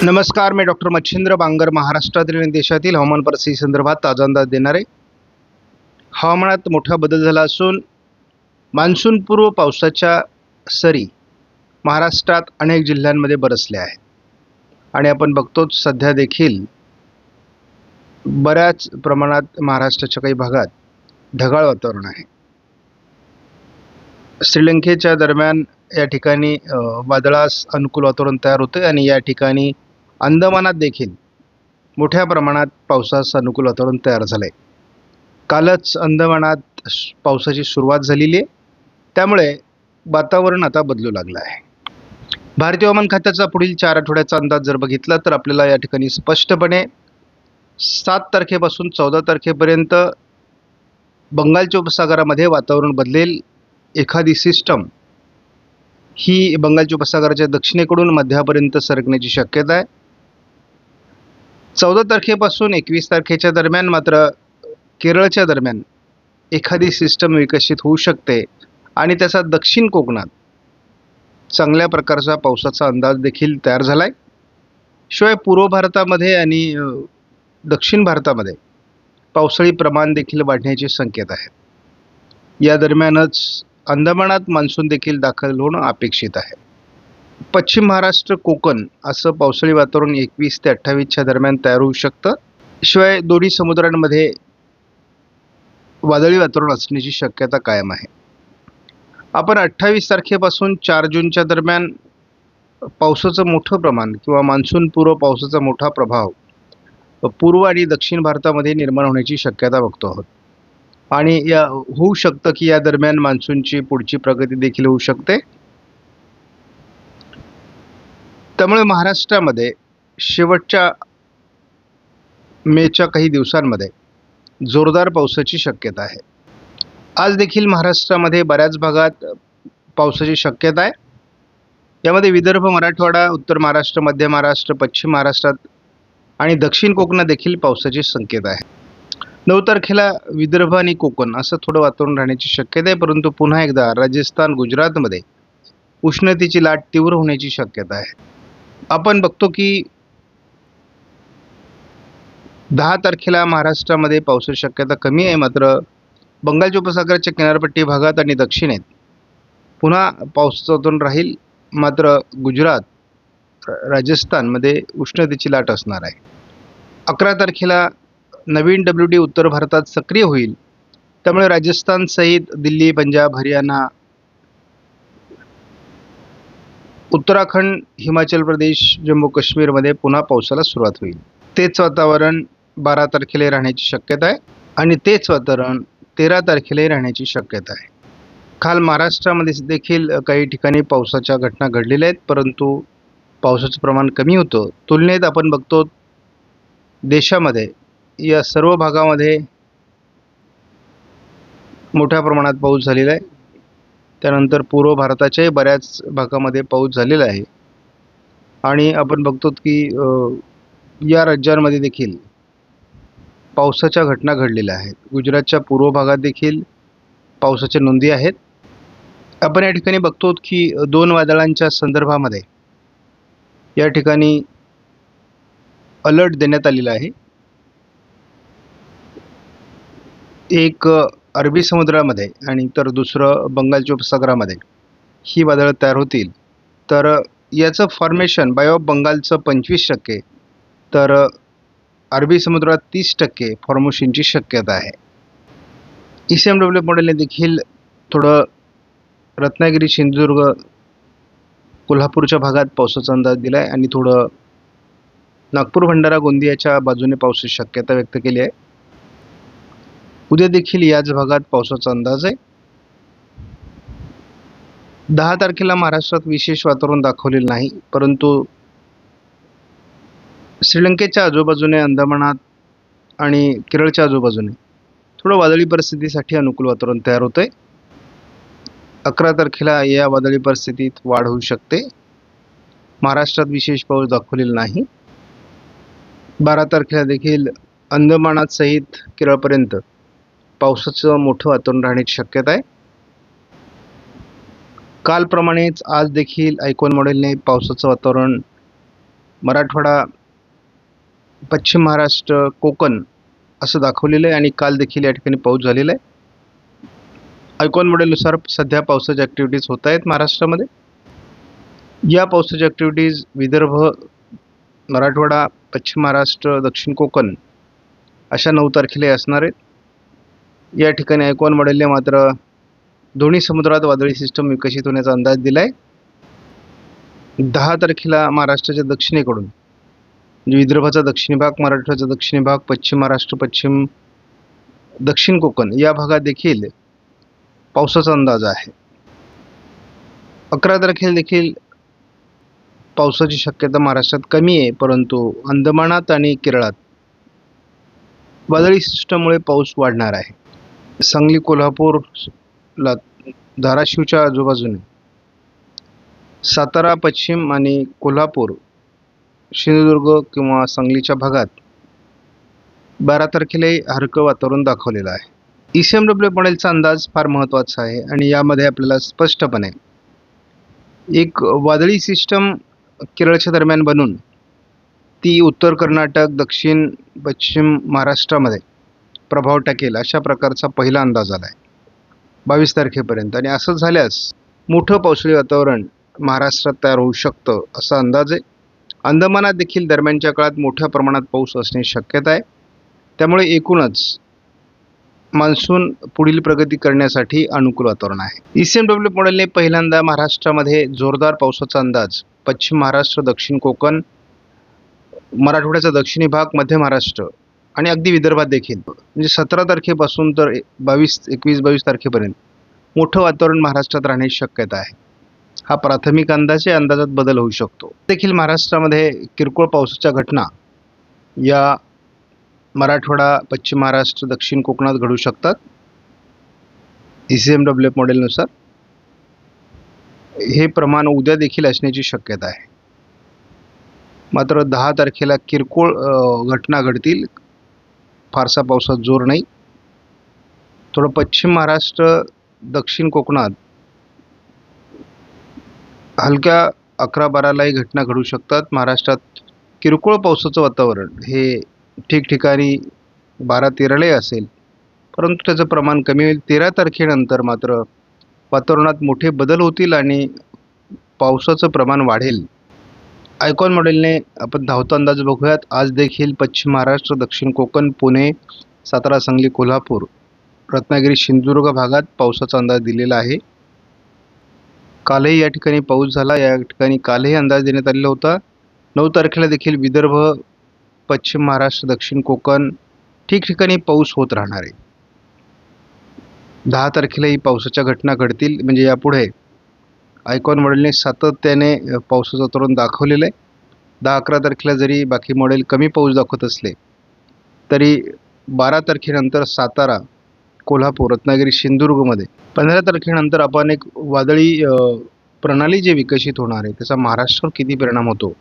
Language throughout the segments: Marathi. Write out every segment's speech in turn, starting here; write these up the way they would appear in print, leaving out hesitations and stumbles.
नमस्कार, मी डॉक्टर मच्छिंद्र बांगर महाराष्ट्रातील आणि देशातील हवामान परिस्थिती संदर्भात ताजा अंदाज देणार आहे. हवामानात मोठा बदल झाला असून मान्सूनपूर्व पावसाच्या सरी महाराष्ट्रात अनेक जिल्ह्यांमध्ये बरसल्या आहेत आणि आपण बघतोच सध्या देखील बऱ्याच प्रमाणात महाराष्ट्राच्या काही भागात ढगाळ वातावरण आहे. श्रीलंकेच्या दरम्यान या ठिकाणी वादळास अनुकूल वातावरण तयार होते आणि या ठिकाणी अंदमानात देखील मोठ्या प्रमाणात पावसास अनुकूल वातावरण तयार झालं आहे. कालच अंदमानात पावसाची सुरुवात झालेली आहे, त्यामुळे वातावरण आता बदलू लागलं आहे. भारतीय हवामान खात्याचा पुढील 4 आठवड्याचा अंदाज जर बघितला तर आपल्याला या ठिकाणी स्पष्टपणे 7 तारखेपासून 14 तारखेपर्यंत बंगालच्या उपसागरामध्ये वातावरण बदलेल. एखादी सिस्टम ही बंगालच्या उपसागराच्या दक्षिणेकडून मध्यापर्यंत सरकण्याची शक्यता आहे. 14 तारखेपासून 21 तारखेच्या दरम्यान मात्र केरळच्या दरम्यान एखादी सिस्टम विकसित होऊ शकते आणि त्याचा दक्षिण कोकणात चांगल्या प्रकारचा पावसाचा अंदाज देखील तयार झाला आहे. शिवाय पूर्व भारतामध्ये आणि दक्षिण भारतामध्ये पावसाळी प्रमाण देखील वाढण्याचे संकेत आहेत. या दरम्यानच अंदमानात मान्सून देखील दाखल होणं अपेक्षित आहे. पश्चिम महाराष्ट्र कोकण असं पावसाळी वातावरण 21 ते 28च्या दरम्यान तयार होऊ शकतं. शिवाय दोन्ही समुद्रांमध्ये वादळी वातावरण असण्याची शक्यता कायम आहे. आपण 28 तारखेपासून 4 जूनच्या दरम्यान पावसाचं मोठं प्रमाण किंवा मान्सून पूर्व पावसाचा मोठा प्रभाव पूर्व आणि दक्षिण भारतामध्ये निर्माण होण्याची शक्यता बघतो आहोत आणि या होऊ शकतं की या दरम्यान मान्सूनची पुढची प्रगती देखील होऊ शकते. त्यामुळे महाराष्ट्रामध्ये शेवटच्या मेच्या काही दिवसांमध्ये जोरदार पावसाची शक्यता आहे. आज देखील महाराष्ट्रामध्ये बऱ्याच भागात पावसाची शक्यता आहे. यामध्ये विदर्भ, मराठवाडा, उत्तर महाराष्ट्र, मध्य महाराष्ट्र, पश्चिम महाराष्ट्रात आणि दक्षिण कोकणात देखील पावसाचे संकेत आहे. 9 तारखेला विदर्भ आणि कोकण असं थोडं वातावरण राहण्याची शक्यता आहे, परंतु पुन्हा एकदा राजस्थान, गुजरातमध्ये उष्णतेची लाट तीव्र होण्याची शक्यता आहे. आपण बघतो की 10 तारखेला महाराष्ट्रामध्ये पावसाची शक्यता कमी आहे, मात्र बंगालच्या उपसागराच्या किनारपट्टी भागात आणि दक्षिणेत पुन्हा पावसाचं वातावरण राहील. मात्र गुजरात, राजस्थानमध्ये उष्णतेची लाट असणार आहे. 11 तारखेला नवीन WD उत्तर भारतात सक्रिय होईल, त्यामुळे राजस्थानसहित दिल्ली, पंजाब, हरियाणा, उत्तराखंड, हिमाचल प्रदेश, जम्मू काश्मीरमध्ये पुन्हा पावसाला सुरुवात होईल. तेच वातावरण 12 तारखेला राहण्याची शक्यता आहे आणि तेच वातावरण 13 तारखेला राहण्याची शक्यता आहे. काल महाराष्ट्रामध्ये देखील काही ठिकाणी पावसाच्या घटना घडलेल्या आहेत, परंतु पावसाचं प्रमाण कमी होतं. तुलनेत आपण बघतो देशामध्ये या सर्व भागामध्ये मोठ्या प्रमाणात पाऊस झालेला आहे. त्यानंतर पूर्व भारताच्याही बऱ्याच भागामध्ये पाऊस झालेला आहे आणि आपण बघतो की या राज्यांमध्ये देखील पावसाच्या घटना घडलेल्या आहेत. गुजरातच्या पूर्व भागात देखील पावसाच्या नोंदी आहेत. आपण या ठिकाणी बघतो की 2 वादळांच्या संदर्भामध्ये या ठिकाणी अलर्ट देण्यात आलेला आहे. एक अरबी समुद्रामध्ये आणि तर दुसरं बंगालच्या उपसागरामध्ये ही वादळं तयार होतील. तर याचं फॉर्मेशन बाय ऑफ बंगालचं 25%, तर अरबी समुद्रात 30% फॉर्मेशनची शक्यता आहे. ECMW मॉडेलने देखील थोडं रत्नागिरी, सिंधुदुर्ग, कोल्हापूरच्या भागात पावसाचा अंदाज दिला आहे आणि थोडं नागपूर, भंडारा, गोंदियाच्या बाजूने पावसाची शक्यता व्यक्त केली आहे. उद्या देखील याच भागात पावसाचा अंदाज आहे. 10 तारखेला महाराष्ट्रात विशेष वातावरण दाखवलेलं नाही, परंतु श्रीलंकेच्या आजूबाजूने, अंदमानात आणि केरळच्या आजूबाजूने थोडं वादळी परिस्थितीसाठी अनुकूल वातावरण तयार होतं आहे. 11 तारखेला या वादळी परिस्थितीत वाढ होऊ शकते. महाराष्ट्रात विशेष पाऊस दाखवलेला नाही. 12 तारखेला देखील अंदमानात सहित केरळपर्यंत पावसाचं मोठं वातावरण राहण्याची शक्यता आहे. कालप्रमाणेच आज देखील आयकॉन मॉडेलने पावसाचं वातावरण मराठवाडा, पश्चिम महाराष्ट्र, कोकण असं दाखवलेलं आहे आणि काल देखील या ठिकाणी पाऊस झालेला आहे. आयकॉन मॉडेलनुसार सध्या पावसाच्या ॲक्टिव्हिटीज होत आहेत महाराष्ट्रामध्ये. या पावसाच्या ॲक्टिव्हिटीज विदर्भ, मराठवाडा, पश्चिम महाराष्ट्र, दक्षिण कोकण अशा 9 तारखेला असणार आहेत. या ठिकाणी आयकॉन मॉडेलने मात्र दोन्ही समुद्रात वादळी सिस्टम विकसित होण्याचा अंदाज दिला आहे. 10 तारखेला महाराष्ट्राच्या दक्षिणेकडून म्हणजे विदर्भाचा दक्षिणी भाग, मराठवाड्याचा दक्षिणी भाग, पश्चिम महाराष्ट्र, दक्षिण कोकण या भागात देखील पावसाचा अंदाज आहे. 11 तारखेला देखील पावसाची शक्यता महाराष्ट्रात कमी आहे, परंतु अंदमानात आणि केरळात वादळी सिस्टममुळे पाऊस वाढणार आहे. सांगली, कोल्हापूर, धाराशिवच्या आजूबाजूने, सातारा, पश्चिम आणि कोल्हापूर, सिंधुदुर्ग किंवा सांगलीच्या भागात 12 तारखेला हलकं वातावरण दाखवलेलं आहे. ECMW मॉडेलचा अंदाज फार महत्त्वाचा आहे आणि यामध्ये आपल्याला स्पष्टपणे एक वादळी सिस्टम केरळच्या दरम्यान बनून ती उत्तर कर्नाटक, दक्षिण पश्चिम महाराष्ट्रामध्ये प्रभाव टाकेल अशा प्रकारचा पहिला अंदाज आला आहे 22 तारखेपर्यंत. आणि असं झाल्यास मोठं पावसाळी वातावरण महाराष्ट्रात तयार होऊ शकतं असा अंदाज आहे. अंदमानात देखील दरम्यानच्या काळात मोठ्या प्रमाणात पाऊस असण्याची शक्यता आहे. त्यामुळे एकूणच मान्सून पुढील प्रगती करण्यासाठी अनुकूल वातावरण आहे. ECMW मॉडेलने पहिल्यांदा महाराष्ट्रामध्ये जोरदार पावसाचा अंदाज पश्चिम महाराष्ट्र, दक्षिण कोकण, मराठवाड्याचा दक्षिणी भाग, मध्य महाराष्ट्र आणि अगदी विदर्भात देखील म्हणजे 17 तारखेपासून तर 21-22 तारखेपर्यंत मोठं वातावरण महाराष्ट्रात राहण्याची शक्यता आहे. हा प्राथमिक अंदाज आहे, अंदाजात बदल होऊ शकतो. देखील महाराष्ट्रामध्ये किरकोळ पावसाच्या घटना या मराठवाडा, पश्चिम महाराष्ट्र, दक्षिण कोकणात घडू शकतात. ECMW मॉडेलनुसार हे प्रमाण उद्या देखील असण्याची शक्यता आहे. मात्र 10 तारखेला किरकोळ घटना घडतील, फारसा पावसात जोर नाही. थोडं पश्चिम महाराष्ट्र, दक्षिण कोकणात हलक्या 11-12लाही घटना घडू शकतात. महाराष्ट्रात किरकोळ पावसाचं वातावरण हे ठिकठिकाणी 12-13लाही असेल, परंतु त्याचं प्रमाण कमी होईल. 13 तारखेनंतर मात्र वातावरणात मोठे बदल होतील आणि पावसाचं प्रमाण वाढेल. आयकॉन मॉडेलने आपण धावता अंदाज बघूयात. आज देखील पश्चिम महाराष्ट्र, दक्षिण कोकण, पुणे, सातारा, सांगली, कोल्हापूर, रत्नागिरी, सिंधुदुर्ग भागात पावसाचा अंदाज दिलेला आहे. कालही या ठिकाणी पाऊस झाला. या ठिकाणी कालही अंदाज देण्यात आलेला होता. 9 तारखेला देखील विदर्भ, पश्चिम महाराष्ट्र, दक्षिण कोकण ठिकठिकाणी पाऊस होत राहणार आहे. 10 तारखेलाही पावसाच्या घटना घडतील. म्हणजे यापुढे आयकॉन मॉडेलने सातत्याने पावसाचं वातावरण दाखवलेलं आहे. 10-11 तारखेला जरी बाकी मॉडेल कमी पाऊस दाखवत असले तरी 12 तारखेनंतर सातारा, कोल्हापूर, रत्नागिरी, सिंधुदुर्गमध्ये 15 तारखेनंतर आपण एक वादळी प्रणाली जे विकसित होणार आहे त्याचा महाराष्ट्रावर किती परिणाम होतो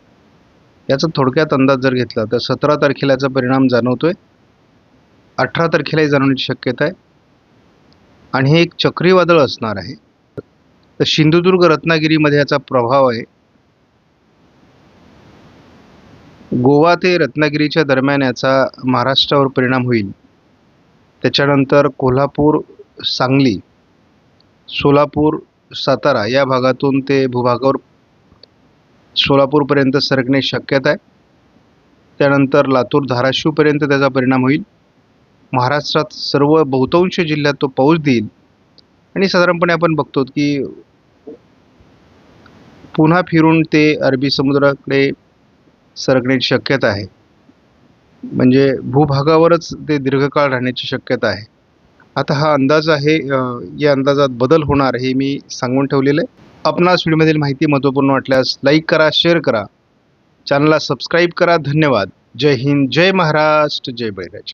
याचा थोडक्यात अंदाज जर घेतला तर 17 तारखेला याचा परिणाम जाणवतोय. 18 तारखेलाही जाणवण्याची शक्यता आहे आणि हे एक चक्रीवादळ असणार आहे. तर सिंधुदुर्ग, रत्नागिरीमध्ये याचा प्रभाव आहे. गोवा ते रत्नागिरीच्या दरम्यान याचा महाराष्ट्रावर परिणाम होईल. त्याच्यानंतर कोल्हापूर, सांगली, सोलापूर, सातारा या भागातून ते भूभागावर सोलापूरपर्यंत सरकण्याची शक्यता आहे. त्यानंतर लातूर, धाराशिवपर्यंत त्याचा परिणाम होईल. महाराष्ट्रात सर्व बहुतांश जिल्ह्यात तो पाऊस देईल आणि साधारणपणे आपण बघतो की पुन्हा फिरून ते अरबी समुद्राकडे सरकण्याची शक्यता आहे. म्हणजे भूभागावरच ते दीर्घकाळ राहण्याची शक्यता आहे. आता हा अंदाज आहे, या अंदाजात बदल होणार हे मी सांगून ठेवलेलं आहे. आपणास व्हिडिओमधील माहिती महत्त्वपूर्ण वाटल्यास लाईक करा, शेअर करा, चॅनलला सबस्क्राईब करा. धन्यवाद. जय हिंद, जय महाराष्ट्र, जय बळीराजा.